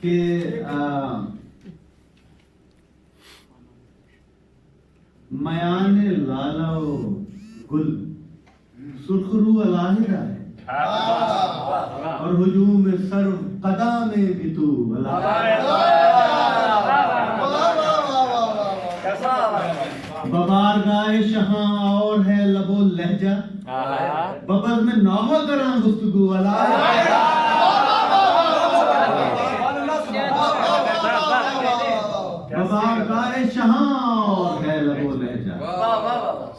کہ میان لالا و گل سرخرو علاحدہ ہے اور ہجوم سر قدام بھی تو ببارگاہ شہاں اور ہے لب و لہجہ ببر میں نوحہ کراں گفتگو ببارگاہ شہاں اور ہے لب و لہجہ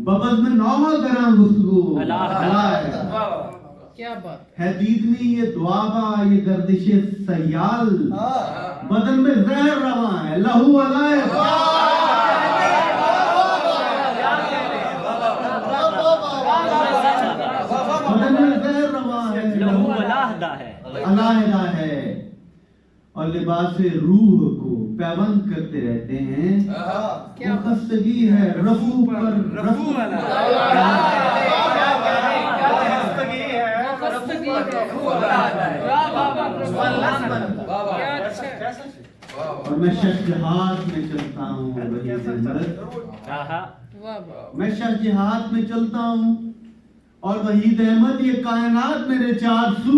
ببر میں نوحہ کراں گفتگو کیا بات ہے دیدنی یہ دعابہ یہ گردش سیال بدن میں زہر رواں ہے لہو علائے بدن میں زہر رواں ہے لہو علیحدہ ہے علیحدہ ہے اور لباس روح کو پیوند کرتے رہتے ہیں وہ خستگی ہے رفو پر رفو اور میں شش جہاد میں چلتا ہوں وہی احمد میں شش جہاد میں چلتا ہوں اور وحید احمد یہ کائنات میرے چار سو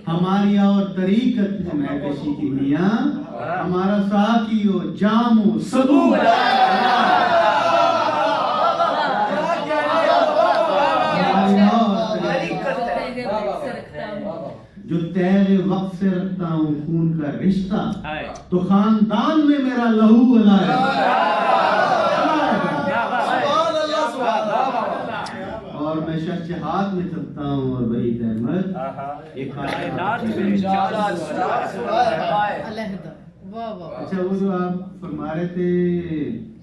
ہماری اور طریقت ہے محکشی کی میاں ہمارا ساقی و جام و سبو جو تیر وقت سے رکھتا ہوں خون کا رشتہ تو خاندان میں میرا لہو علائے اور میں شش جہاد میں چلتا ہوں اور وحید احمد ایک علیحدہ واہ واہ اچھا وہ جو آپ فرما رہے تھے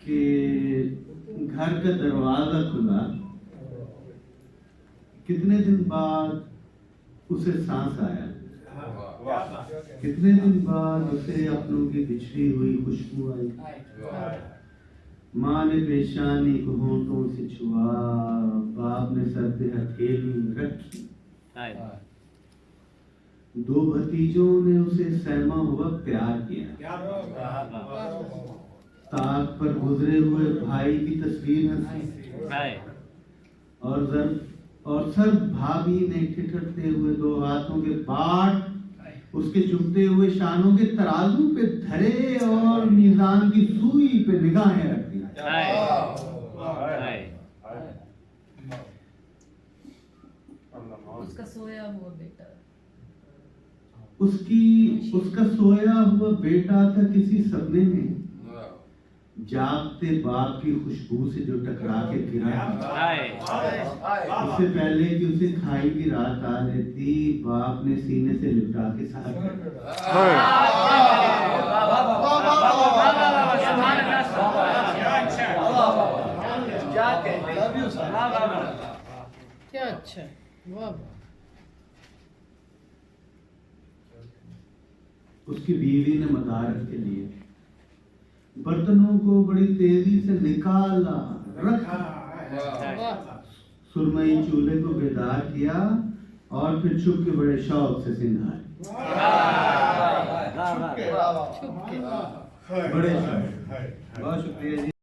کہ گھر کا دروازہ کھلا کتنے دن بعد اسے سانس آیا کتنے دن بعد اسے اپنوں کی بچھڑی ہوئی خوشبو آئی ماں نے پیشانی کو ہونٹوں سے چھوا باپ نے سر پہ ہتھیلی رکھی دو بھتیجوں نے اسے سہما ہوا پیار کیا طاق پر گزرے ہوئے بھائی کی تصویر ہنسی اور سر بھابھی نے ٹھٹھرتے ہوئے دو ہاتھوں کے پاٹ اس کے جھکتے ہوئے شانوں کے ترازو پہ دھرے اور میزان کی سوئی پہ نگاہیں رکھ دی اس کا سویا ہوا بیٹا اس کا سویا ہوا بیٹا تھا کسی سپنے میں جاگتے باپ کی خوشبو سے جو ٹکرا کے گرا اس سے پہلے کہ اسے کھائی کی رات آ لیتی باپ نے سینے سے لپٹا کے ساتھ کیا اچھا واہ واہ اس کی بیوی نے مدارت کے لیے برتنوں کو بڑی تیزی سے نکالا رکھا سرمئی چولہے کو بیدار کیا اور پھر چھپ کے بڑے شوق سے سنگھائے بڑے شوق بہت شکریہ جی